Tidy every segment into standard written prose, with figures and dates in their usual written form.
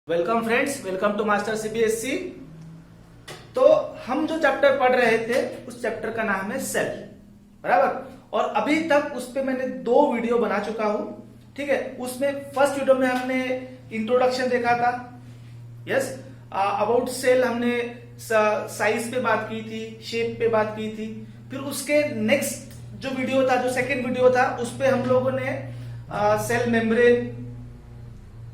Welcome friends, welcome to master CBSE. तो हम जो चैप्टर पढ़ रहे थे उस चैप्टर का नाम है सेल, बराबर। और अभी तक उस पे मैंने 2 वीडियो बना चुका हूं, ठीक है। उसमें फर्स्ट वीडियो में हमने इंट्रोडक्शन देखा था, यस। अबाउट सेल हमने साइज पे बात की थी, शेप पे बात की थी। फिर उसके नेक्स्ट जो वीडियो था, जो सेकेंड वीडियो था, उस पे हम लोगों ने सेल मेम्ब्रेन,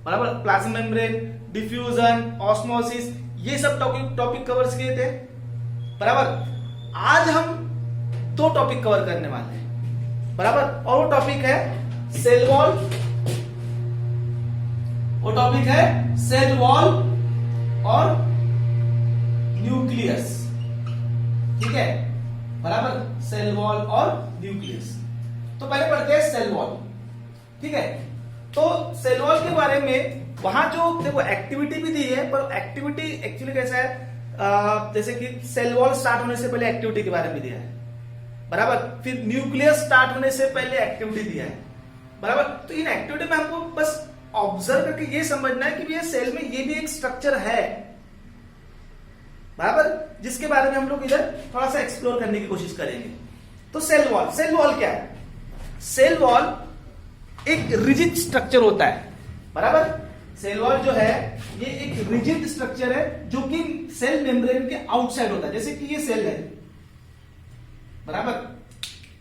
बराबर, प्लाज्मा मेम्ब्रेन, डिफ्यूजन, ऑस्मोसिस, ये सब टॉपिक कवर किए थे, बराबर। आज हम 2 टॉपिक कवर करने वाले हैं, बराबर। और वो टॉपिक है सेल वॉल, वो टॉपिक है सेल वॉल और न्यूक्लियस, ठीक है, बराबर। सेल वॉल और न्यूक्लियस। तो पहले पढ़ते हैं सेल वॉल, ठीक है। तो सेल वॉल के बारे में वहां जो देखो एक्टिविटी भी दी है, पर एक्टिविटी एक्चुअली कैसा है, जैसे कि सेल वॉल स्टार्ट होने से पहले एक्टिविटी के बारे में दिया है, बराबर। फिर न्यूक्लियस स्टार्ट होने से पहले एक्टिविटी दिया है, बराबर। तो इन एक्टिविटी में हमको बस ऑब्जर्व करके ये समझना है कि ये सेल में ये भी एक स्ट्रक्चर है, बराबर, जिसके बारे में हम लोग इधर थोड़ा सा एक्सप्लोर करने की कोशिश करेंगे। तो सेल वॉल, सेल वॉल क्या है? सेल वॉल एक रिजिड स्ट्रक्चर होता है, बराबर। सेल वॉल जो है ये एक रिजिड स्ट्रक्चर है जो कि सेल मेम्ब्रेन के आउटसाइड होता है। जैसे कि ये सेल है, बराबर,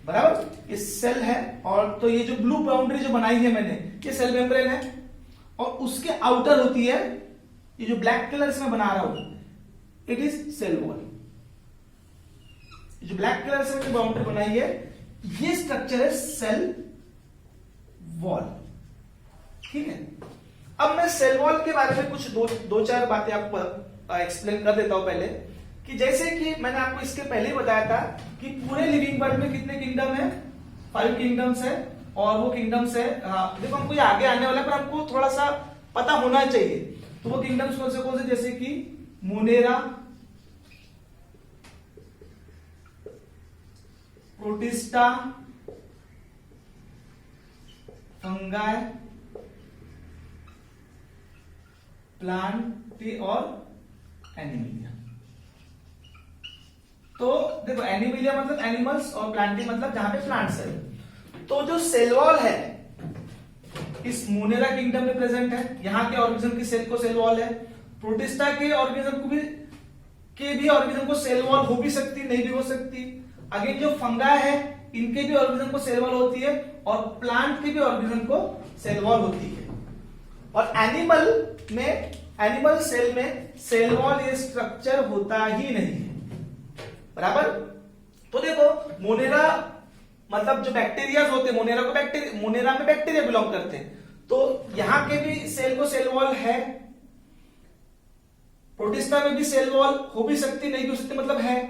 बराबर, ये सेल है। और तो ये जो ब्लू बाउंड्री जो बनाई है मैंने, ये सेल मेम्ब्रेन है। और उसके आउटर होती है ये जो ब्लैक कलर से मैं बना रहा हूं, इट इज सेल वॉल। जो ब्लैक कलर से मैंने बाउंड्री बनाई है, ये स्ट्रक्चर है सेल वॉल, ठीक है। अब मैं सेल वॉल के बारे में कुछ दो चार बातें आपको एक्सप्लेन कर देता हूं पहले। कि जैसे कि मैंने आपको इसके पहले ही बताया था कि पूरे लिविंग वर्ल्ड में कितने किंगडम है? 5 किंगडम्स है। और वो किंगडम्स है, देखो हमको ये आगे आने वाला है, पर हमको थोड़ा सा पता होना चाहिए। तो वो किंगडम्स कौन से? जैसे कि मोनेरा, प्रोटिस्टा, फंगाई, प्लांट और एनिमिलिया। तो देखो, एनिमिलिया मतलब एनिमल्स और प्लांटी मतलब जहां पे प्लांट्स है। तो जो सेल वॉल है इस मोनेरा किंगडम में प्रेजेंट है। यहां के ऑर्गेनिज्म की सेल को सेल वॉल है। प्रोटिस्टा के ऑर्गेनिज्म को भी ऑर्गेनिज्म को सेल वॉल हो भी सकती, नहीं भी हो सकती। अगेन जो फंगा है, इनके भी ऑर्गेनिज्म को सेल वॉल होती है। और प्लांट के भी ऑर्गेनिज्म को सेल वॉल होती है। और एनिमल सेल में सेल वॉल ये स्ट्रक्चर होता ही नहीं है, बराबर। तो देखो, मोनेरा मतलब जो बैक्टीरिया होते हैं, मोनेरा में बैक्टीरिया बिलोंग करते हैं। तो यहां के भी सेल को सेल वॉल है। प्रोटिस्टा में भी सेल वॉल हो भी सकती, नहीं भी हो सकती, मतलब है।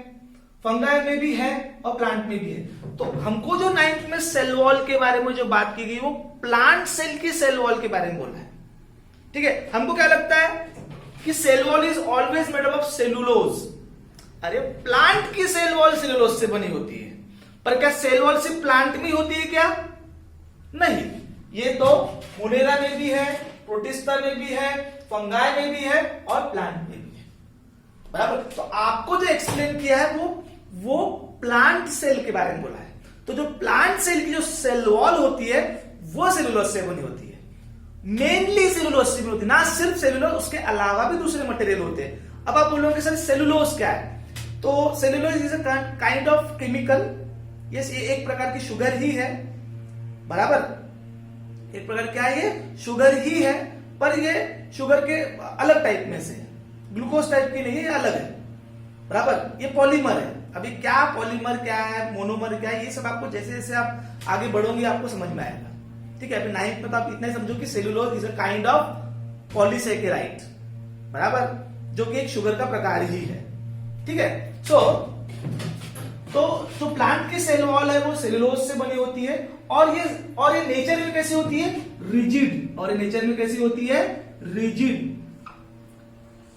फंगाई में भी है और प्लांट में भी है। तो हमको जो 9th में सेल वॉल के बारे में जो बात की गई, वो प्लांट सेल की सेल वॉल के बारे में बोला है, ठीक है। हमको क्या लगता है कि cell wall is always made up of cellulose. अरे प्लांट की सेल वॉल सेलुलोज से बनी होती है, पर क्या सेल वॉल सिर्फ प्लांट में होती है क्या? नहीं, ये तो मोनेरा में भी है, प्रोटिस्टा में भी है, फंगाई में भी है और प्लांट में भी है, बराबर। तो आपको जो एक्सप्लेन किया है वो प्लांट सेल के बारे में बोला है। तो जो प्लांट सेल की जो सेल वॉल होती है वो सेलुलोज से बनी होती है, मेनली सेलुलोज से बनी होती है। ना सिर्फ सेलुलोज, उसके अलावा भी दूसरे मटेरियल होते हैं। अब आप बोलोगे सर सेलुलोज क्या है? तो cellulose is a kind of chemical. Yes, ये एक प्रकार की शुगर ही है, बराबर। एक प्रकार क्या है? ये शुगर ही है, पर ये शुगर के अलग टाइप में से, ग्लूकोज टाइप की नहीं है, ये अलग है, बराबर। ये पॉलीमर है। अभी क्या पॉलीमर क्या है, मोनोमर क्या है, ये सब आपको जैसे जैसे आप आगे बढ़ोगे आपको समझ में आएगा, ठीक है। अभी 9th में तो आप इतना ही समझो कि cellulose is a kind of polysaccharide, बराबर, जो कि एक शुगर का प्रकार ही है, ठीक है। तो जो प्लांट की सेल वॉल है वो सेलुलोज से बनी होती है। और ये नेचर में कैसी होती है? रिजिड। और ये नेचर में कैसी होती है? रिजिड,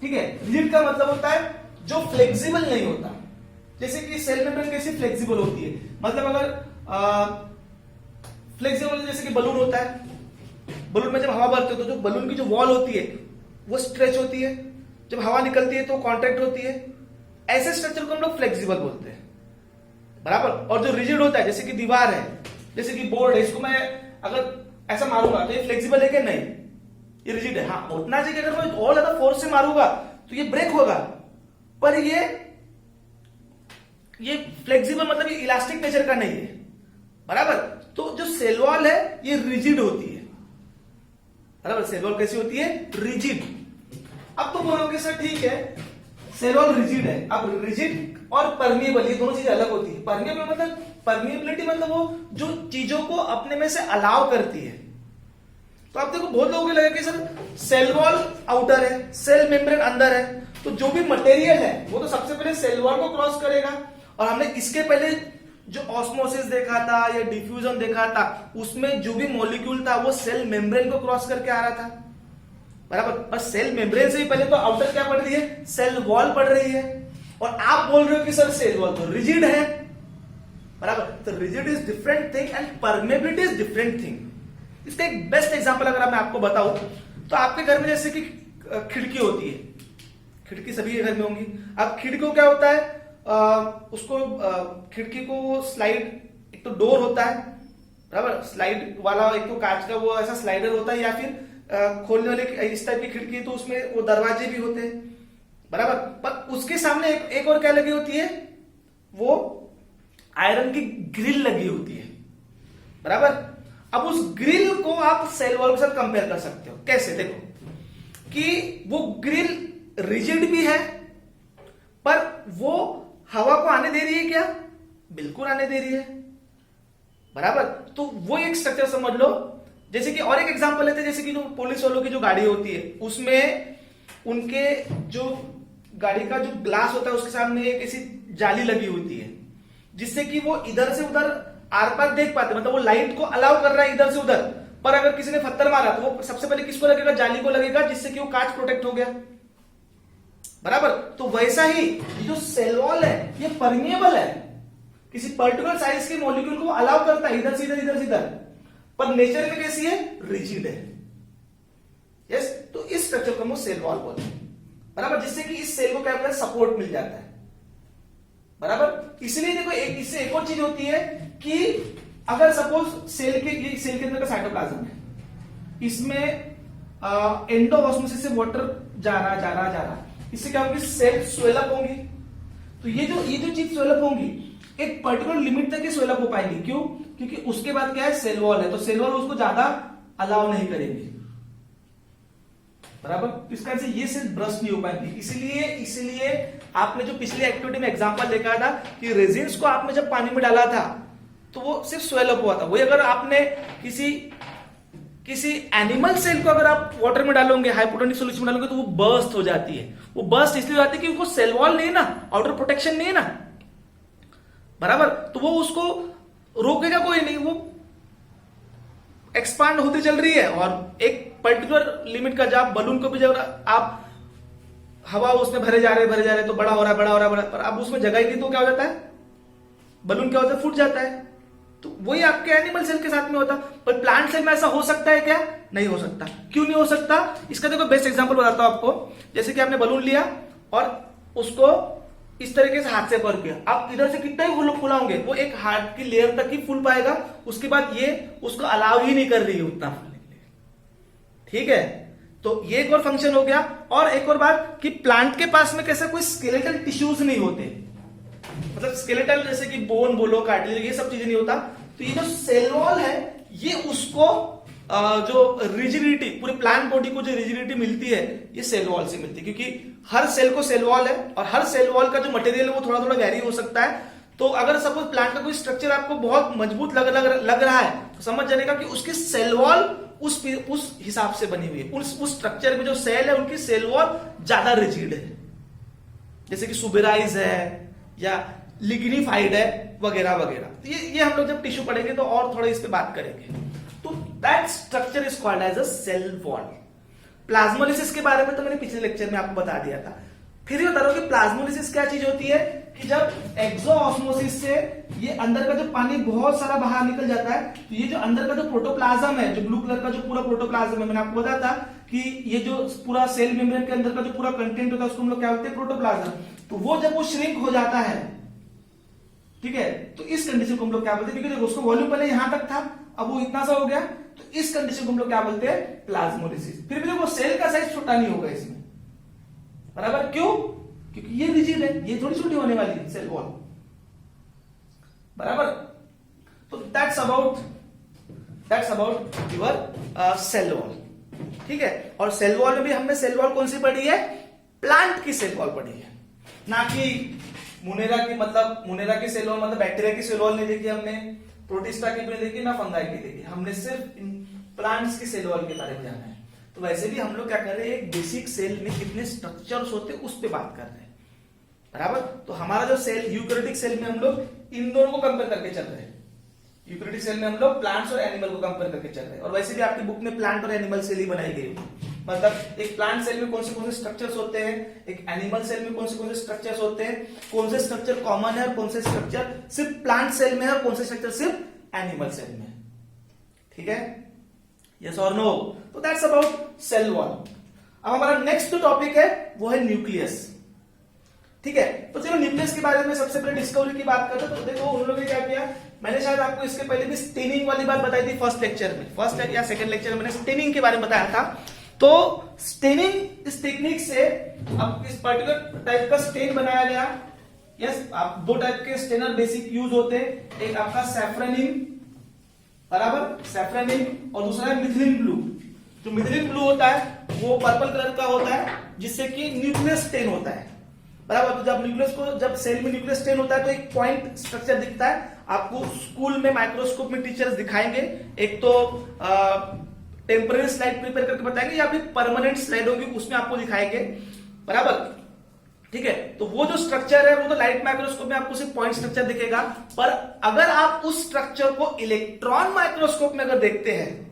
ठीक है। रिजिड का मतलब होता है जो फ्लेक्सिबल नहीं होता। जैसे कि सेल मेम्ब्रेन कैसी फ्लेक्सिबल होती है, मतलब अगर फ्लेक्सिबल जैसे कि बलून होता है, बलून में जब हवा भरते हो तो जो बलून की जो वॉल होती है वो स्ट्रेच होती है, जब हवा निकलती है तो कॉन्ट्रैक्ट होती है। ऐसे स्ट्रक्चर को हम लोग फ्लेक्सिबल बोलते हैं, बराबर। और जो रिजिड होता है, जैसे कि दीवार है, जैसे कि बोर्ड है, इसको मैं अगर ऐसा मारूंगा तो ये फ्लेक्सिबल है कि नहीं, ये रिजिड है। हाँ, उतना चाहिए कि अगर मैं और ज्यादा फोर्स से मारूंगा तो ये ब्रेक होगा, पर ये फ्लेक्सिबल मतलब ये इलास्टिक नेचर का नहीं है, बराबर। तो जो सेल वॉल है ये रिजिड होती है, बराबर। सेल वॉल कैसी होती है? रिजिड। अब तो बोलोगे सर ठीक है, सेल वॉल रिजिड है। अब रिजिड और परमिएबल, ये दोनों चीजें अलग होती है। परमिएबल मतलब, परमिएबिलिटी मतलब वो जो चीजों को अपने में से अलाउ करती है। तो आप देखो, बहुत लोगों को लगेगा कि सर सेल वॉल आउटर है, सेल मेम्ब्रेन अंदर है, तो जो भी मटेरियल है वो तो सबसे पहले सेल वॉल को क्रॉस करेगा। और हमने इसके पहले जो ऑस्मोसिस देखा था या डिफ्यूजन देखा था, उसमें जो भी मॉलिक्यूल था वो सेल मेम्ब्रेन को क्रॉस करके आ रहा था, बराबर। पर सेल मेम्ब्रेन से भी पहले तो आउटर क्या पड़ रही है? सेल वॉल पड़ रही है। और आप बोल रहे हो कि सर सेल वॉल तो रिजिड है, बराबर। तो rigid is different thing and permeability is different thing. इसका एक बेस्ट एग्जांपल अगर मैं आपको बताऊं तो आपके घर में जैसे कि खिड़की होती है, खिड़की सभी के घर में होंगी। अब खिड़की को क्या होता है, उसको खिड़की को स्लाइड, एक तो डोर होता है, बराबर, स्लाइड वाला, एक तो कांच का वो ऐसा स्लाइडर होता है, या फिर खोलने वाले इस टाइप की खिड़की, तो उसमें वो दरवाजे भी होते हैं, बराबर। पर उसके सामने एक और क्या लगी होती है, वो आयरन की ग्रिल लगी होती है, बराबर। अब उस ग्रिल को आप सेल वॉल के साथ कंपेयर कर सकते हो। कैसे? देखो कि वो ग्रिल रिजिड भी है, पर वो हवा को आने दे रही है क्या? बिल्कुल आने दे रही है, बराबर। तो वो एक स्ट्रक्चर समझ लो। जैसे कि और एक एग्जांपल लेते हैं, जैसे कि जो पुलिस वालों की जो गाड़ी होती है, उसमें उनके जो गाड़ी का जो ग्लास होता है उसके सामने एक ऐसी जाली लगी होती है, जिससे कि वो इधर से उधर आर पार देख पाते, मतलब वो लाइट को अलाउ कर रहा है इधर से उधर। पर अगर किसी ने पत्थर मारा तो वो सबसे पहले किसको लगेगा? जाली को लगेगा, जिससे कि वो कांच प्रोटेक्ट हो गया, बराबर। तो वैसा ही ये जो सेल वॉल है ये परमिएबल है, किसी पर्टिकुलर साइज के मॉलिक्यूल को अलाउ करता है इधर से इधर, इधर से इधर, पर नेचर में कैसी है? रिजिड है। यस, तो इस स्ट्रक्चर को हम सेल वॉल बोलते हैं, बराबर, जिससे कि इस सेल को क्या होता है? सपोर्ट मिल जाता है, बराबर। इसलिए देखो, इससे एक और चीज होती है कि अगर सपोज सेल के अंदर का साइटोप्लाज्म है, इसमें एंडोऑस्मोसिस से वाटर जा रहा, इससे क्या होगी? सेल स्वेलअप होंगी। तो ये जो चीज स्वेलअप होंगी एक पर्टिकुलर लिमिट तक ही स्वेलअप हो पाएंगी। क्यों? क्योंकि उसके बाद क्या है? सेल वॉल है, तो सेल वॉल उसको ज्यादा अलाउ नहीं करेंगे, बराबर। इस कारण से ये सेल ब्रस्ट नहीं हो पाएंगी। इसलिए आपने जो पिछली एक्टिविटी में एग्जांपल देखा था कि रेजिन्स को आपने जब पानी में डाला था तो वो सिर्फ स्वेलअप हुआ था। वही अगर आपने किसी एनिमल सेल को अगर आप वाटर में डालोगे, हाइपोटोनिक सॉल्यूशन में डालोगे, तो वो बर्स्ट हो जाती है। वो बर्स्ट इसलिए हो जाती है क्योंकि वो सेल वॉल नहीं है ना, आउटर प्रोटेक्शन नहीं है ना, बराबर। तो वो उसको रोकेगा कोई नहीं, वो एक्सपांड होती चल रही है। और एक पर्टिकुलर लिमिट का जब बलून को भी जब आप हवा उसमें भरे जा रहे तो बड़ा हो रहा है, पर अब उसमें जगह ही नहीं तो क्या हो जाता है? बलून क्या होता है? फूट जाता है। तो वही आपके एनिमल सेल के साथ में होता, पर प्लांट सेल में ऐसा हो सकता है क्या? नहीं हो सकता। क्यों नहीं हो सकता? इसका देखो बेस्ट एग्जांपल बताता हूं आपको। जैसे कि आपने बलून लिया और उसको इस तरीके से हाथ से पकड़ किया, आप इधर से कितना ही फुलाओगे, वो एक हार्ट की लेयर तक ही फूल पाएगा, उसके बाद ये उसको अलाउ ही नहीं कर रही है उतना फूलने के लिए, ठीक है। तो ये एक और फंक्शन हो गया। और एक और बात कि प्लांट के पास में कैसे कोई स्केलेटल टिश्यूज नहीं होते, मतलब स्केलेटल जैसे कि बोन बोलो, कार्टिलेज, ये सब चीजें नहीं होता। तो ये जो सेल वॉल है ये उसको जो रिजिडिटी, पूरे प्लांट बॉडी को जो रिजिडिटी मिलती है ये सेल वॉल से मिलती है, क्योंकि हर सेल को सेल वॉल है और हर सेल वॉल का जो मटेरियल है वो थोड़ा थोड़ा वेरी हो सकता है। तो अगर सपोज प्लांट का कोई स्ट्रक्चर आपको बहुत मजबूत लग रहा है तो समझ जानेगा कि उसकी सेल वॉल उस हिसाब से बनी हुई है, उस स्ट्रक्चर में जो सेल है उनकी सेल वॉल ज्यादा रिजिड है, जैसे कि सुबेराइज है या लिग्निफाइड है वगैरह वगैरह। ये हम लोग जब टिश्यू पढ़ेंगे तो और थोड़ा इस पे बात करेंगे। तो that structure is called as a cell wall. Plasmolysis के बारे में तो मैंने पिछले लेक्चर में आपको बता दिया था। फिर ये बता रहा हूं कि प्लाज्मोलिसिस क्या चीज होती है कि जब एक्सोऑस्मोसिस से ये अंदर का जो पानी बहुत सारा बाहर निकल जाता है, तो ये जो अंदर का जो प्रोटोप्लाज्म है, जो ब्लू कलर का जो पूरा प्रोटोप्लाज्म है, मैंने आपको बताया था कि ये जो पूरा सेल मेम्ब्रेन के अंदर का जो पूरा कंटेंट होता है उसको हम लोग क्या बोलते हैं, प्रोटोप्लाज्म। तो वो जब वो श्रिंक हो जाता है, ठीक है, तो इस कंडीशन को हम लोग क्या बोलते हैं, क्योंकि उसको वॉल्यूम पहले यहां तक था, अब वो इतना सा हो गया, तो इस कंडीशन को हम लोग क्या बोलते हैं, प्लाज्मोलिसिस। फिर भी देखो सेल का साइज छोटा नहीं होगा इसमें, बराबर, क्यों? क्योंकि ये रिजिड है, ये थोड़ी छोटी होने वाली है सेल वॉल, बराबर। तो that's about your cell wall, ठीक है। और सेल वॉल में भी हमने सेल वॉल कौन सी पढ़ी है, प्लांट की सेल वॉल पढ़ी है, ना कि मुनेरा की, मतलब मुनेरा की सेल वॉल मतलब बैक्टीरिया की सेल वॉल नहीं देखी हमने, प्रोटिस्टा की भी नहीं देखी, ना फंगाई की देखी, हमने सिर्फ इन प्लांट्स की सेल वॉल के बारे में जाना है। तो वैसे भी हम लोग क्या कर रहे हैं, एक बेसिक सेल में कितने स्ट्रक्चर्स होते हैं उस पर बात कर रहे हैं, बराबर। तो हमारा जो सेल यूकैरियोटिक सेल में हम लोग इन दोनों को कंपेयर करके चल रहे हैं, यूकैरियोटिक सेल में हम लोग प्लांट्स और एनिमल को कंपेयर करके चल रहे हैं। और वैसे भी आपकी बुक में प्लांट और एनिमल सेल ही बनाई गई, मतलब एक प्लांट सेल में कौन से स्ट्रक्चर्स होते हैं, एक एनिमल सेल में कौन से स्ट्रक्चर्स होते हैं, कौन से स्ट्रक्चर कॉमन है, कौन से स्ट्रक्चर सिर्फ प्लांट सेल में है, कौन से स्ट्रक्चर सिर्फ एनिमल सेल में, ठीक है, यस और नो। तो दैट्स अबाउट सेल वॉल। अब हमारा नेक्स्ट जो टॉपिक है वो है न्यूक्लियस, ठीक है। तो चलो न्यूक्लियस के बारे में सबसे पहले डिस्कवरी की बात करते हैं। तो देखो उन लोगों ने क्या किया, मैंने शायद आपको इसके पहले भी स्टेनिंग वाली बात बताई थी फर्स्ट लेक्चर में, फर्स्ट या सेकंड लेक्चर में मैंने स्टेनिंग के बारे में बताया था। तो स्टेनिंग इस टेक्निक से अब इस पर्टिकुलर टाइप का स्टेन बनाया गया। यस, आप दो टाइप के स्टेनर बेसिक यूज होते हैं, एक आपका सैफ्रनिन, बराबर, सैफ्रनिन, और दूसरा है मिथिलिन ब्लू। जो मिथिलिन ब्लू होता है वो पर्पल कलर का होता है, जिससे कि न्यूक्लियस स्टेन होता है, बराबर। तो जब सेल में न्यूक्लियस स्टेन होता है तो एक पॉइंट स्ट्रक्चर दिखता है, आपको स्कूल में माइक्रोस्कोप में टीचर्स दिखाएंगे, एक तो टेम्पररी स्लाइड प्रिपेयर करके बताएंगे या फिर परमानेंट स्लाइड होगी उसमें आपको दिखाएंगे, बराबर, ठीक है। तो वो जो स्ट्रक्चर है वो तो लाइट माइक्रोस्कोप में आपको सिर्फ पॉइंट स्ट्रक्चर दिखेगा, पर अगर आप उस स्ट्रक्चर को इलेक्ट्रॉन माइक्रोस्कोप में अगर देखते हैं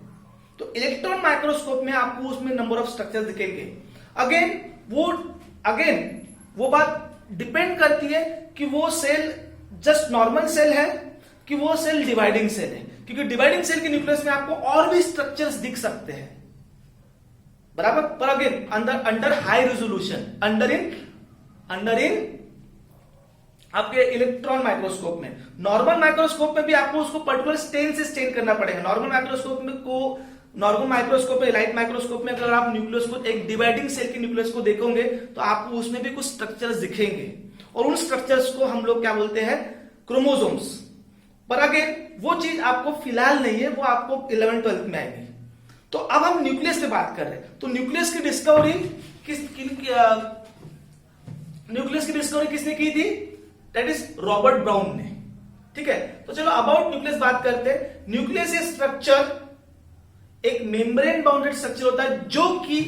तो इलेक्ट्रॉन माइक्रोस्कोप में आपको उसमें नंबर ऑफ स्ट्रक्चर दिखेंगे। अगेन वो बात डिपेंड करती है कि वो सेल जस्ट नॉर्मल सेल है कि वो सेल डिवाइडिंग सेल है, क्योंकि डिवाइडिंग सेल के न्यूक्लियस में आपको और भी स्ट्रक्चर्स दिख सकते हैं, बराबर। पर again under high resolution, under in आपके इलेक्ट्रॉन माइक्रोस्कोप में। नॉर्मल माइक्रोस्कोप में भी आपको उसको पर्टिकुलर स्टेन से स्टेन करना पड़ेगा। नॉर्मल माइक्रोस्कोप में लाइट माइक्रोस्कोप में अगर आप न्यूक्लियस को, एक डिवाइडिंग सेल के न्यूक्लियस को देखोगे तो आपको उसमें भी कुछ स्ट्रक्चर्स दिखेंगे, और उन स्ट्रक्चर्स को हम लोग क्या बोलते हैं, क्रोमोसोम्स। पर अगेन वो चीज आपको फिलहाल नहीं है, वो आपको 11th-12th में आएगी। तो अब हम न्यूक्लियस पे बात कर रहे हैं। तो न्यूक्लियस की डिस्कवरी किसने की थी, दैट इज रॉबर्ट ब्राउन ने, ठीक है। तो चलो अबाउट न्यूक्लियस बात करते हैं। न्यूक्लियस ये स्ट्रक्चर एक मेम्ब्रेन बाउंडेड स्ट्रक्चर होता है जो कि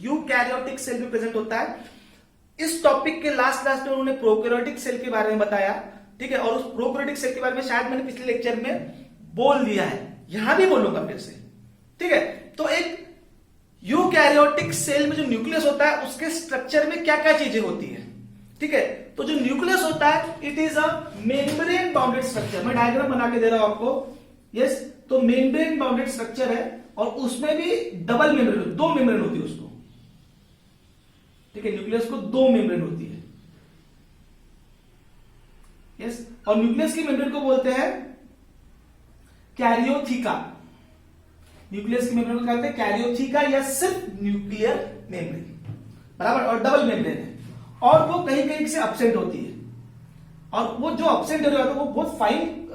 यूकैरियोटिक सेल में प्रेजेंट होता है। इस टॉपिक के लास्ट में उन्होंने प्रोकैरियोटिक सेल के बारे में बताया, ठीक है। और उस प्रोकैरियोटिक सेल के बारे में शायद मैंने पिछले लेक्चर में बोल दिया है, यहां भी बोलूंगा फिर से, ठीक है। तो एक यूकैरियोटिक सेल में जो न्यूक्लियस होता है उसके स्ट्रक्चर में क्या क्या चीजें होती है, ठीक है। तो जो न्यूक्लियस होता है it is a membrane bounded structure. मैं डायग्राम बना के दे रहा हूं आपको, यस। तो मेम्ब्रेन बाउंडेड स्ट्रक्चर है और उसमें भी डबल मेम्ब्रेन, दो मेम्ब्रेन होती है उसको, ठीक है। न्यूक्लियस को दो मेम्ब्रेन होती है, यस। और न्यूक्लियस की मेम्ब्रेन को बोलते हैं कैरियोथिका। न्यूक्लियस की मेम्ब्रेन को कहते हैं कैरियोथिका या सिर्फ न्यूक्लियर मेम्ब्रेन, बराबर। और डबल मेम्ब्रेन है और वो कहीं कहीं से अपसेंट होती है, और वो जो अपसेंट हो जाता है वो बहुत फाइन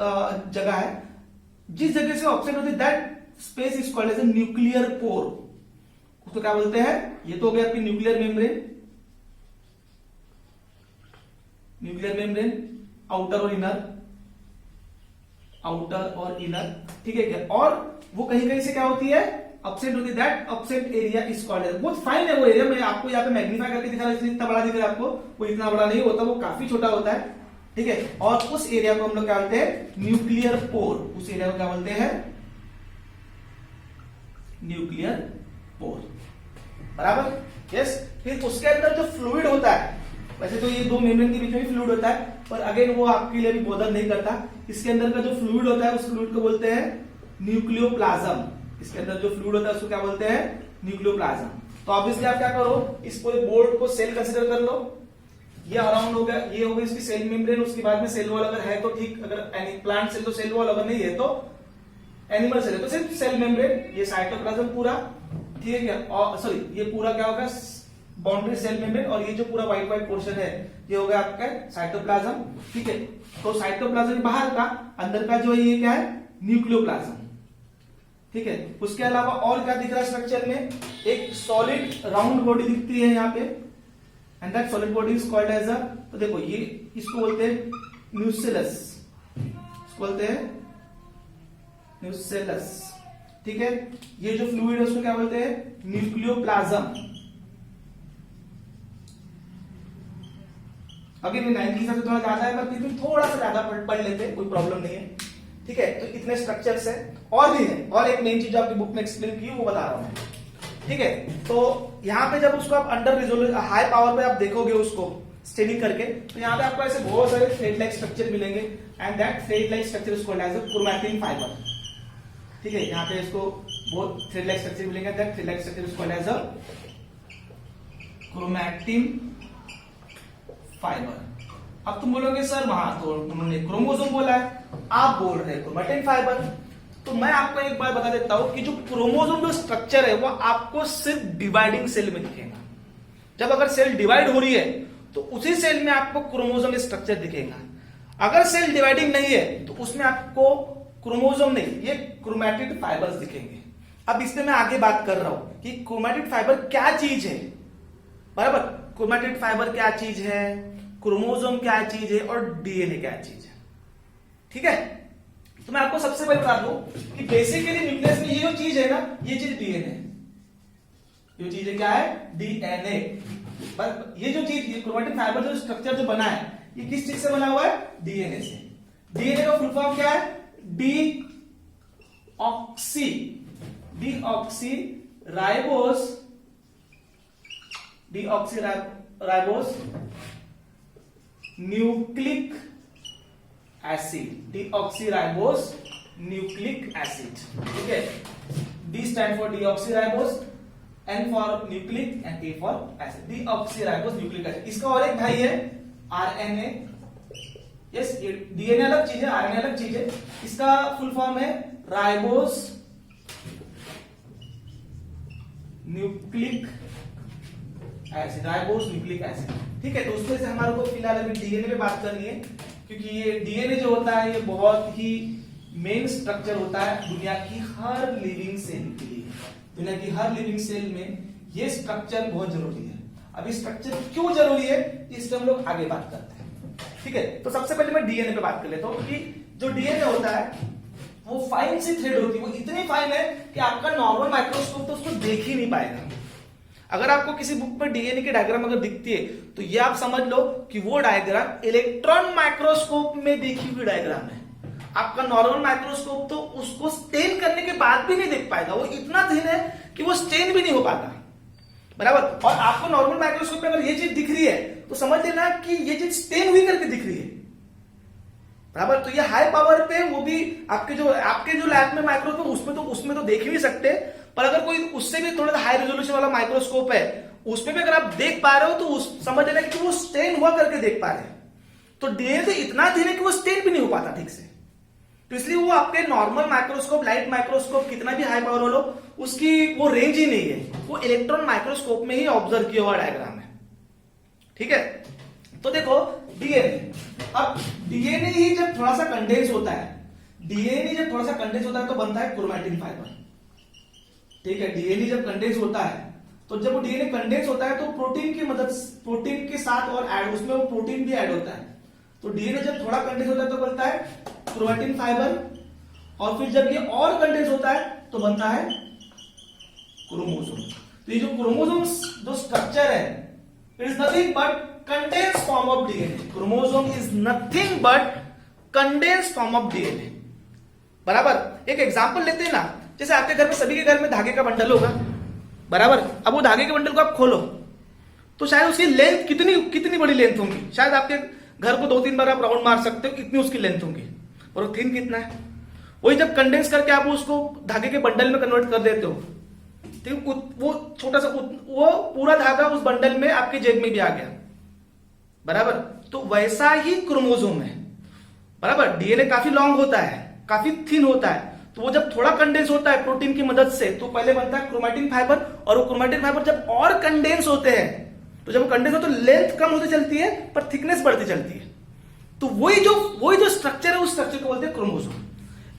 जगह है। जिस जगह से अपसेंट होती है that space is called as a nuclear pore. उसको क्या बोलते हैं, ये तो हो गया आपकी न्यूक्लियर मेम्ब्रेन, आउटर और इनर, ठीक है क्या। और वो कहीं कहीं से क्या होती है, अपसेंट होती है, that absent area is called as. बहुत फाइन है वो एरिया, मैं आपको यहाँ पे मैग्नीफाई करके दिखा रहा हूं इसलिए इतना बड़ा दिख रहा है आपको, वो इतना बड़ा नहीं होता, वो काफी छोटा होता है, ठीक है। और उस एरिया को हम लोग क्या बोलते हैं, न्यूक्लियर पोर। उस एरिया को क्या बोलते हैं, न्यूक्लियर पोर, बराबर। यस। फिर उसके अंदर जो फ्लूइड होता है, वैसे तो ये दो मेम्ब्रेन के बीच में फ्लूइड होता है, पर अगेन वो आपके लिए भी बोधन नहीं करता। इसके अंदर का जो फ्लूइड होता है उस फ्लूइड को बोलते हैं न्यूक्लियोप्लाज्म। इसके अंदर जो फ्लूइड होता है उसको क्या बोलते हैं? न्यूक्लियोप्लाज्म। तो ऑब्वियसली आप क्या करो, इस पूरे बोर्ड को सेल कंसीडर कर लो। ये अराउंड हो गया, ये हो गई इसकी सेल मेम्ब्रेन। उसके बाद में सेल वॉल अगर है तो ठीक, अगर एनी प्लांट सेल तो सेल वॉल, अगर नहीं है तो एनिमल सेल है तो सिर्फ सेल मेम्ब्रेन। ये साइटोप्लाज्म पूरा, ठीक है क्या? और सॉरी, ये पूरा क्या होगा? Boundary cell membrane. और ये जो पूरा व्हाइट व्हाइट पोर्शन है ये हो गया आपका साइटोप्लाज्म, ठीक है। तो साइटोप्लाज्म बाहर का, अंदर का जो है ये क्या है? न्यूक्लियोप्लाज्म, ठीक है। उसके अलावा और क्या दिख रहा है स्ट्रक्चर में? एक सॉलिड राउंड बॉडी दिखती है यहाँ पे, and that solid body is called as a, तो देखो ये इसको बोलते हैं न्यूसेलस, इसको बोलते हैं न्यूसेलस, ठीक है। ये जो फ्लूइड है उसको क्या बोलते हैं? न्यूक्लियोप्लाज्म। अगेन ये 9 के हिसाब से थोड़ा ज्यादा है, पर फिर भी थोड़ा सा ज्यादा पढ़ लेते हैं, कोई प्रॉब्लम नहीं है, ठीक है। तो इतने स्ट्रक्चर्स है, और भी है, और एक मेन चीज आपकी बुक में एक्सप्लेन की वो बता रहा हूं मैं, ठीक है। तो यहाँ पे जब उसको आप अंडर रिजोल्यूशन हाई पावर पे आप देखोगे उसको स्टेनिंग करके, तो यहाँ पे आपको ऐसे बहुत सारे थ्रेड लाइक स्ट्रक्चर मिलेंगे, and that thread like structure is called as a chromatin fibre, ठीक है। यहाँ पे इसको बहुत थ्रेड लाइक स्ट्रक्चर मिलेंगे, that thread like structure is called as a chromatin fibre. अब तुम बोलोगे सर वहां तो उन्होंने क्रोमोसोम बोला है, आप बोल रहे क्रोमैटिन फाइबर। तो मैं आपको एक बात बता देता हूं कि जो क्रोमोसोम जो स्ट्रक्चर है वो आपको सिर्फ डिवाइडिंग सेल में दिखेगा। जब अगर सेल डिवाइड हो रही है तो उसी सेल में आपको क्रोमोसोम स्ट्रक्चर दिखेगा। अगर सेल डिवाइडिंग नहीं है तो उसमें आपको क्रोमोसोम नहीं, ये क्रोमैटिड फाइबर्स दिखेंगे। अब इसमें मैं आगे बात कर रहा हूं कि क्रोमैटिड फाइबर क्या चीज है, बराबर। क्रोमैटिड फाइबर क्या चीज है, क्रोमोसोम क्या चीज है, और डीएनए क्या चीज है, ठीक है। तो मैं आपको सबसे पहले बता दूं कि बेसिकली न्यूक्लियस में ये जो चीज है ना, ये चीज डीएनए, ये चीज है क्या है? डीएनए। पर ये जो चीज, ये क्रोमैटिन फाइबर जो स्ट्रक्चर जो बना है, ये किस चीज से बना हुआ है? डीएनए से। डीएनए का फुल फॉर्म क्या है? Deoxyribose nucleic acid, deoxyribose nucleic acid, ठीक है। D stand for deoxyribose, N for nucleic, and A for acid, deoxyribose nucleic acid. इसका और एक भाई है आरएनए। यस, ये डीएनए अलग चीज है, आरएनए अलग चीज है। इसका फुल फॉर्म है ribose nucleic acid, ribose nucleic acid, ठीक है। तो उसमें से हमारे को फिलहाल अभी डीएनए पे बात करनी है, क्योंकि ये डीएनए जो होता है ये बहुत ही मेन स्ट्रक्चर होता है दुनिया की हर लिविंग सेल के लिए। दुनिया की हर लिविंग सेल में ये स्ट्रक्चर बहुत जरूरी है। अब ये स्ट्रक्चर क्यों जरूरी है इससे हम लोग आगे बात करते हैं, ठीक है। तो सबसे पहले मैं डीएनए पे बात कर लेता हूं कि जो डीएनए होता है वो फाइन सी थ्रेड होती है, वो इतनी फाइन है कि आपका नॉर्मल माइक्रोस्कोप तो उसको देख ही नहीं पाएगा। अगर आपको किसी बुक में डीएनए की डायग्राम अगर दिखती है तो ये आप समझ लो कि वो डायग्राम इलेक्ट्रॉन माइक्रोस्कोप में देखी हुई डायग्राम है। आपका नॉर्मल माइक्रोस्कोप तो उसको स्टेन करने के बाद भी नहीं देख पाएगा, वो इतना थिन है कि वो स्टेन भी नहीं हो पाता, बराबर। और आपको नॉर्मल माइक्रोस्कोप में अगर ये चीज दिख रही है तो समझ लेना कि ये चीज स्टेन हुई करके दिख रही है, बराबर। तो ये हाई पावर पे, वो भी आपके जो लैब में माइक्रोस्कोप उसमें तो देख ही नहीं सकते, पर अगर कोई उससे भी थोड़ा सा हाई रेजोल्यूशन वाला माइक्रोस्कोप है उसमें भी अगर आप देख पा रहे हो तो समझ लेना कि वो स्टेन हुआ करके देख पा रहे हैं। तो डीएनए से इतना थिन है कि वो स्टेन भी नहीं हो पाता ठीक से। तो इसलिए वो आपके नॉर्मल माइक्रोस्कोप, लाइट माइक्रोस्कोप कितना भी हाई पावर हो लो, उसकी वो रेंज ही नहीं है। वो इलेक्ट्रॉन माइक्रोस्कोप में ही ऑब्जर्व किया हुआ डायग्राम है, ठीक है। तो देखो डीएनए, अब डीएनए ही जब थोड़ा सा कंडेंस होता है, डीएनए जब थोड़ा सा कंडेंस होता है तो बनता है क्रोमैटिन फाइबर, ठीक है। डीएनए जब कंडेंस होता है तो जब वो डीएनए कंडेंस होता है तो प्रोटीन के साथ और ऐड, उसमें वो प्रोटीन भी ऐड होता है। तो डीएनए जब थोड़ा कंडेंस होता है तो बनता है क्रोमैटिन फाइबर, और फिर जब ये और कंडेंस होता है तो बनता है क्रोमोसोम। तो ये जो क्रोमोसोम जो स्ट्रक्चर है, it is nothing but condense form of DNA. Chromosome is nothing but condense form of DNA, बराबर। एक एग्जांपल लेते हैं ना, जैसे आपके घर में, सभी के घर में धागे का बंडल होगा, बराबर। अब वो धागे के बंडल को आप खोलो तो शायद उसकी लेंथ कितनी कितनी बड़ी लेंथ होगी, शायद आपके घर को 2-3 बार आप राउंड मार सकते हो, इतनी उसकी लेंथ होगी। और वो थिन कितना है, वही जब कंडेंस करके आप उसको धागे के बंडल में कन्वर्ट कर देते हो, ठीक, वो छोटा सा वो पूरा धागा उस बंडल में आपके जेब में भी आ गया, बराबर। तो वैसा ही क्रोमोसोम है, बराबर। डीएनए काफी लॉन्ग होता है, काफी थिन होता है, तो वो जब थोड़ा कंडेंस होता है प्रोटीन की मदद से, तो पहले बनता है क्रोमैटिन फाइबर, और वो क्रोमैटिन फाइबर जब और कंडेंस होते हैं, तो जब कंडेंस हो तो लेंथ कम होती चलती है पर थिकनेस बढ़ती चलती है। तो वही जो स्ट्रक्चर है, उस स्ट्रक्चर को बोलते हैं क्रोमोसोम।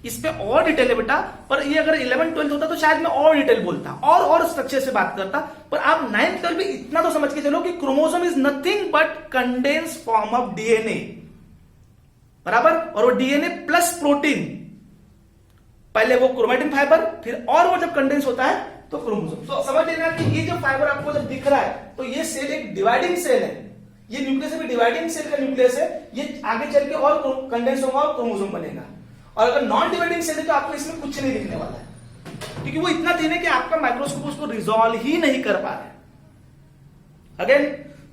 इस पे और डिटेल है बेटा, पर ये अगर 11th-12th होता तो शायद मैं और डिटेल बोलता और स्ट्रक्चर से बात करता, पर आप 9th-12th में इतना तो समझ के चलो कि chromosome is nothing but condense form of DNA, बराबर। और वो डीएनए प्लस प्रोटीन, पहले वो क्रोमैटिन फाइबर, फिर और वो जब कंडेंस होता है तो क्रोमोसोम। तो समझ लेना कि ये जो फाइबर आपको जब दिख रहा है, तो ये सेल एक डिवाइडिंग सेल है, ये न्यूक्लियस भी डिवाइडिंग सेल का न्यूक्लियस है, ये आगे चल के और कंडेंस होगा और क्रोमोसोम बनेगा। और अगर नॉन डिवाइडिंग सेल है तो आपको इसमें कुछ नहीं दिखने वाला है, क्योंकि वो इतना थिन है कि आपका माइक्रोस्कोप उसको रिजॉल्व ही नहीं कर पा रहा है। अगेन,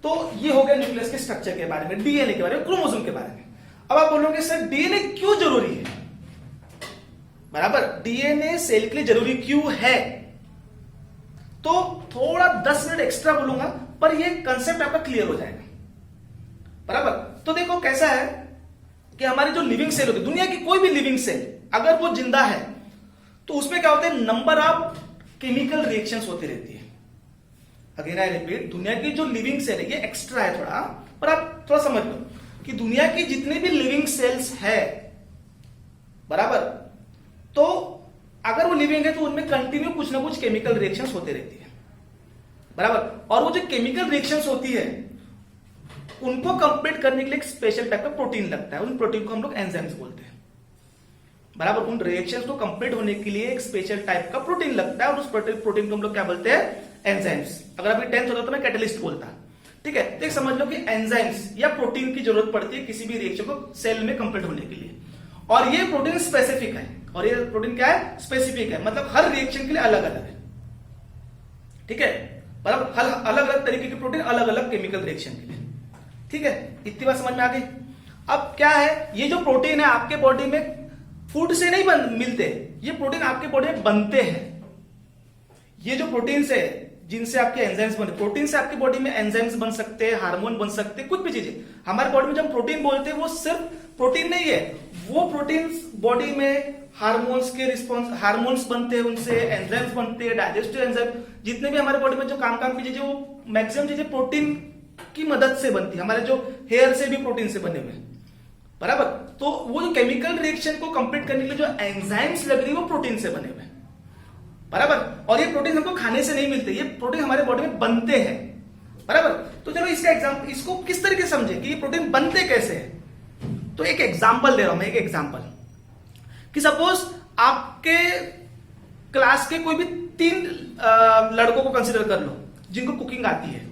तो ये हो गया न्यूक्लियस के स्ट्रक्चर के बारे में, डीएनए के बारे में, क्रोमोसोम के बारे में। अब आप बोलोगे सर डीएनए क्यों जरूरी है, बराबर। डीएनए सेल के लिए जरूरी क्यों है, तो थोड़ा 10 मिनट एक्स्ट्रा बोलूंगा, पर ये कंसेप्ट आपका क्लियर हो जाएगा, बराबर। तो देखो कैसा है कि हमारी जो लिविंग सेल होती है, दुनिया की कोई भी लिविंग सेल अगर वो जिंदा है, तो उसमें क्या होते हैं, नंबर ऑफ केमिकल रिएक्शंस होती रहती है। अगेन आई रिपीट, दुनिया की जो लिविंग सेल है, ये एक्स्ट्रा है थोड़ा, पर आप थोड़ा समझ लो कि दुनिया की जितने भी लिविंग सेल्स है, बराबर, तो अगर वो लिविंग है तो उनमें कंटिन्यू कुछ ना कुछ केमिकल रिएक्शंस होते रहती है, बराबर। और वो जो केमिकल रिएक्शंस होती है, उनको कंप्लीट करने के लिए एक स्पेशल टाइप का प्रोटीन लगता है, उन प्रोटीन को हम लोग एंजाइम्स बोलते हैं, बराबर। उन रिएक्शंस को कंप्लीट होने के लिए एक स्पेशल टाइप का प्रोटीन लगता है, और उस प्रोटीन को हम लोग क्या बोलते हैं, एंजाइम्स। अगर अभी 10th होता तो मैं कैटलिस्ट बोलता, ठीक है। तो समझ लो कि एंजाइम्स या प्रोटीन की जरूरत पड़ती है किसी भी रिएक्शन को सेल में कंप्लीट होने के लिए, और ये प्रोटीन स्पेसिफिक है, और ये प्रोटीन क्या है, स्पेसिफिक है, मतलब हर रिएक्शन के लिए अलग अलग है, ठीक है, मतलब अलग अलग तरीके के प्रोटीन अलग अलग केमिकल रिएक्शन के लिए, ठीक है। इतनी बात समझ में आ गई। अब क्या है, ये जो प्रोटीन है आपके बॉडी में फूड से नहीं मिलते, ये प्रोटीन आपके बॉडी में बनते हैं। ये जो प्रोटीन है जिनसे आपके एंजाइम्स बनते, प्रोटीन से आपकी बॉडी में एंजाइम्स बन सकते हैं, हार्मोन बन सकते हैं, कुछ भी चीजें हमारे बॉडी में जब प्रोटीन बोलते हैं, वो सिर्फ प्रोटीन नहीं है, वो प्रोटीन बॉडी में हार्मोन्स के रिस्पॉन्स, हार्मोन्स बनते हैं, उनसे एंजाइम्स बनते हैं, डाइजेस्टिव एंजाइम, जितने भी हमारे बॉडी में जो काम की चीजें, वो मैक्सिमम चीजें प्रोटीन की मदद से बनती है। हमारे जो हेयर से भी प्रोटीन से बने हुए, बराबर। तो वो जो केमिकल रिएक्शन को कंप्लीट करने के लिए जो एंजाइम्स लग रही है, वो प्रोटीन से बने हुए, बराबर। और ये प्रोटीन हमको खाने से नहीं मिलते, ये प्रोटीन हमारे बॉडी में बनते हैं, बराबर। तो चलो इसका एग्जांपल, इसको किस तरीके से समझे कि ये प्रोटीन बनते कैसे हैं। तो एक एग्जांपल दे रहा हूं मैं, एक एग्जांपल कि सपोज आपके क्लास के कोई भी 3 लड़कों को कंसिडर कर लो जिनको कुकिंग आती है।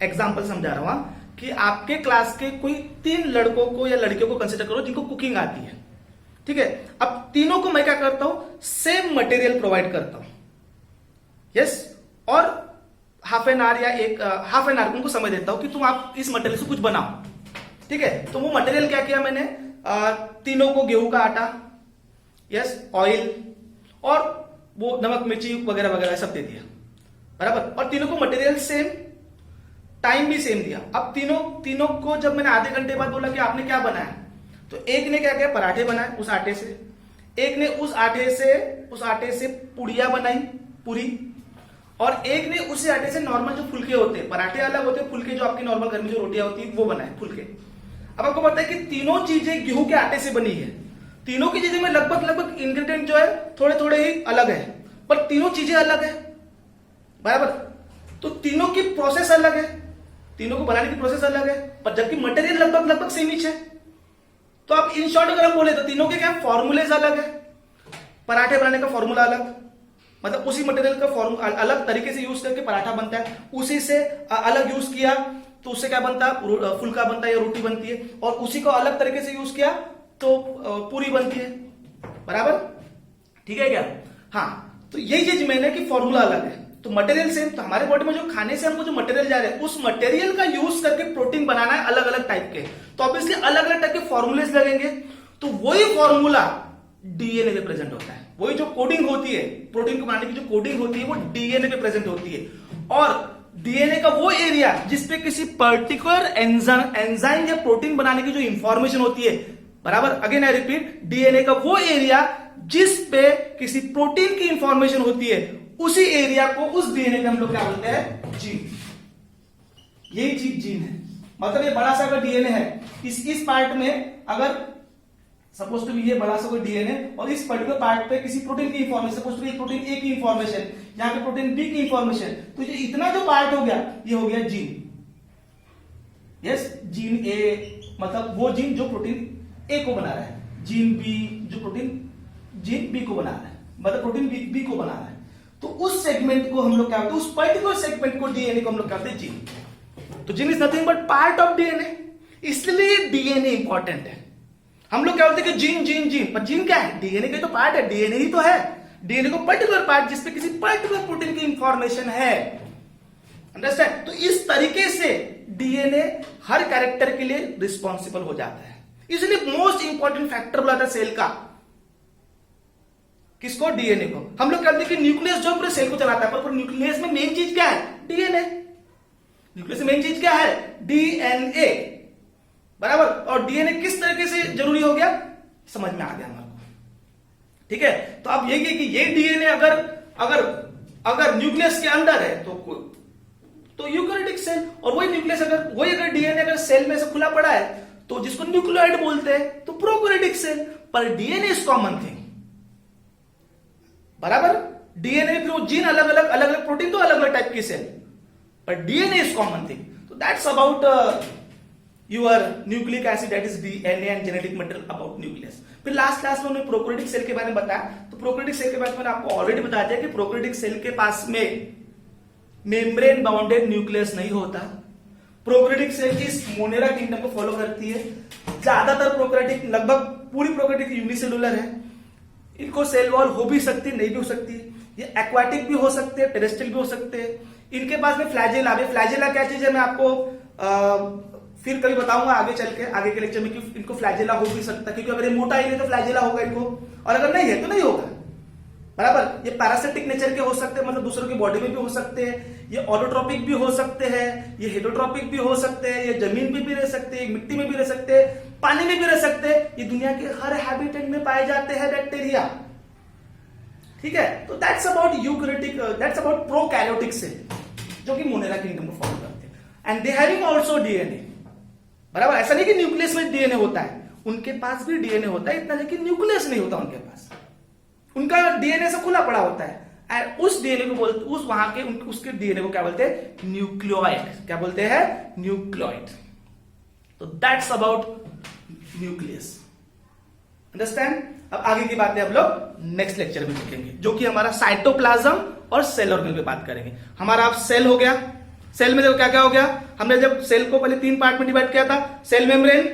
एग्जांपल समझा रहा हूं कि आपके क्लास के कोई 3 लड़कों को या लड़कियों को कंसिडर करो जिनको कुकिंग आती है, ठीक है। अब तीनों को मैं क्या करता हूं, सेम मटेरियल प्रोवाइड करता हूं, यस, और हाफ एन आवर उनको समय देता हूं कि तुम आप इस मटेरियल से कुछ बनाओ, ठीक है। तो वो मटेरियल क्या किया मैंने, तीनों को गेहूं का आटा, यस, ऑयल और वो नमक मिर्ची वगैरह वगैरह सब दे दिया, बराबर। और तीनों को मटेरियल सेम, टाइम भी सेम दिया। अब तीनों को जब मैंने आधे घंटे बाद बोला कि आपने क्या बनाया, तो एक ने क्या किया, पराठे बनाए उस आटे से, एक ने उस आटे से पुड़िया बनाई, पूरी, और एक ने उसी आटे से नॉर्मल जो फुलके होते हैं, पराठे अलग होते हैं, फुलके जो आपकी नॉर्मल घर में जो रोटियां होती है वो बनाए फुलके। अब आपको पता है कि तीनों चीजें गेहूं के आटे से बनी है, तीनों की चीजें में लगभग इंग्रेडिएंट जो है थोड़े थोड़े ही अलग है, पर तीनों चीजें अलग है, बराबर। तो तीनों की प्रोसेस अलग है, तीनों को बनाने की प्रोसेस अलग है, पर जबकि मटेरियल लगभग सेम ही है। तो आप इन शॉर्ट अगर हम बोले तो तीनों के क्या फॉर्मूलेज अलग है, पराठे बनाने का फॉर्मूला अलग, मतलब उसी मटेरियल का फॉर्मूला अलग तरीके से यूज करके पराठा बनता है, उसी से अलग यूज किया तो उससे क्या बनता है, फुल्का बनता है या रोटी बनती है, और उसी को अलग तरीके से यूज किया तो पूरी बनती है, बराबर, ठीक है क्या। हाँ, तो यही चीज मैंने कि फॉर्मूला अलग है, तो मटेरियल सेम, तो हमारे बॉडी में जो खाने से हमको जो मटेरियल जा रहे हैं उस मटेरियल का यूज करके प्रोटीन बनाना है अलग अलग टाइप के, तो ऑब्वियसली अलग अलग टाइप के फॉर्मूलेस लगेंगे। तो वही फॉर्मूला डीएनए पे प्रेजेंट होता है, वही जो कोडिंग होती है प्रोटीन को बनाने की जो कोडिंग होती है वो डीएनए पे प्रेजेंट होती है। और डीएनए का वो एरिया जिसपे किसी पर्टिकुलर एंजाइम या प्रोटीन बनाने की जो इंफॉर्मेशन होती है, बराबर, अगेन आई रिपीट, डीएनए का वो एरिया जिस पे किसी प्रोटीन की इंफॉर्मेशन होती है, उसी एरिया को, उस डीएनए को हम लोग क्या बोलते हैं, जीन। यही चीज जीन है। मतलब ये बड़ा सा अगर डीएनए है, इस पार्ट में अगर सपोज टू बी ये बड़ा सा कोई डीएनए और इस पर्टिकुलर पार्ट पे किसी प्रोटीन की information, suppose to be protein A की इंफॉर्मेशन, यहां पे प्रोटीन बी की इंफॉर्मेशन, तो ये इतना जो पार्ट हो गया ये हो गया जीन। यस, जीन ए मतलब वो जीन जो प्रोटीन ए को बना रहा है, जीन बी जो प्रोटीन जीन बी को बना रहा है, मतलब प्रोटीन बी को बना रहा है। तो उस सेगमेंट को हम लोग क्या बोलते हैं, उस पर्टिकुलर सेगमेंट को डीएनए को हम लोग कहते हैं जीन। तो gene is nothing but part of DNA, इसलिए डीएनए इंपॉर्टेंट है। हम लोग क्या बोलते हैं कि जीन जीन जीन, पर जीन क्या है, डीएनए का तो पार्ट है, डीएनए ही तो है। डीएनए को पर्टिकुलर पार्ट जिसपे किसी पर्टिकुलर प्रोटीन की इंफॉर्मेशन है, अंडरस्टैंड। तो इस तरीके से डीएनए हर कैरेक्टर के लिए रिस्पॉन्सिबल हो जाता है, इसलिए मोस्ट इंपॉर्टेंट फैक्टर बोला था सेल का, किसको, डीएनए को। हम लोग कहते हैं कि न्यूक्लियस जो पूरे सेल को चलाता है, पर न्यूक्लियस में मेन चीज क्या है, डीएनए। न्यूक्लियस में मेन चीज क्या है, डीएनए, बराबर। और डीएनए किस तरीके से जरूरी हो गया, समझ में आ गया हमारे को, ठीक है। तो अब ये कि ये डीएनए अगर न्यूक्लियस के अंदर है तो यूकैरियोटिक सेल, और वही न्यूक्लियस अगर डीएनए अगर सेल में से खुला पड़ा है तो जिसको न्यूक्लियोइड बोलते हैं, तो प्रोकैरियोटिक सेल। पर डीएनए इज कॉमन थिंग, बराबर। डीएनए फिर जीन अलग अलग प्रोटीन तो अलग अलग टाइप की सेल, पर डीएनए इज कॉमन थिंग। तो that's about your nucleic acid, that is DNA and genetic material about nucleus. फिर लास्ट क्लास में उन्होंने प्रोकैरियोटिक सेल के बारे में बताया। तो प्रोकैरियोटिक सेल के बारे में मैंने आपको ऑलरेडी बता दिया कि प्रोकैरियोटिक सेल के पास में मेम्ब्रेन बाउंडेड न्यूक्लियस नहीं होता। प्रोकैरियोटिक सेल इस मोनेरा किंगडम को फॉलो करती है। ज्यादातर प्रोकैरियोटिक, लगभग पूरी प्रोकैरियोटिक यूनिसेलुलर है। इनको सेल वॉल हो भी सकती, नहीं भी हो सकती। ये एक्वाटिक भी हो सकते हैं, टेरेस्ट्रियल भी हो सकते हैं। इनके पास में फ्लैजेला भी। फ्लैजेला क्या चीज है, मैं आपको फिर कभी बताऊंगा आगे चल के, आगे के लेक्चर में कि इनको फ्लैजेला हो भी सकता है, क्योंकि अगर ये मोटा ही नहीं तो फ्लैजेला होगा इनको, और अगर नहीं है तो नहीं होगा, बराबर। ये पैरासिटिक नेचर के हो सकते हैं, मतलब दूसरों की बॉडी में भी हो सकते हैं। ये ऑटोट्रॉपिक भी हो सकते हैं, ये हेटरोट्रॉपिक भी हो सकते हैं, ये जमीन पे भी रह सकते हैं, मिट्टी में भी रह सकते हैं, पानी में भी रह सकते हैं। ये दुनिया के हर हैबिटेट में पाए जाते हैं बैक्टीरिया, ठीक है। तो that's about eukaryotic, that's about prokaryotic cell, जो कि मोनेरा किंगडम को फॉलो करते हैं। And they having also DNA, बराबर। ऐसा नहीं कि न्यूक्लियस में डीएनए होता है, उनके पास भी डीएनए होता है, इतना लेकिन न्यूक्लियस नहीं होता उनके पास। उनका डीएनए से खुला पड़ा होता है। और उस डीएनए को बोलते, उस वहां के उसके डीएनए को क्या बोलते हैं, न्यूक्लियोइड। क्या बोलते हैं, न्यूक्लियोइड। तो दैट्स अबाउट न्यूक्लियस, अंडरस्टैंड। अब आगे की बातें हम लोग नेक्स्ट लेक्चर में सीखेंगे, जो कि हमारा साइटोप्लाज्म और सेल ऑर्गेनल पे बात करेंगे। हमारा अब सेल हो गया। सेल में देखो क्या क्या हो गया, हमने जब सेल को पहले 3 पार्ट में डिवाइड किया था, सेल मेम्ब्रेन,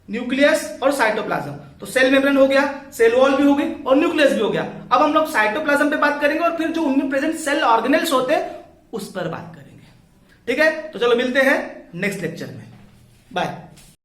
न्यूक्लियस और साइटोप्लाज्म। तो सेल मेम्ब्रेन हो गया, सेल वॉल भी हो गई और न्यूक्लियस भी हो गया। अब हम लोग साइटोप्लाज्म पे बात करेंगे और फिर जो उनमें प्रेजेंट सेल ऑर्गेनल्स होते हैं उस पर बात करेंगे, ठीक है। तो चलो मिलते हैं नेक्स्ट लेक्चर में, बाय।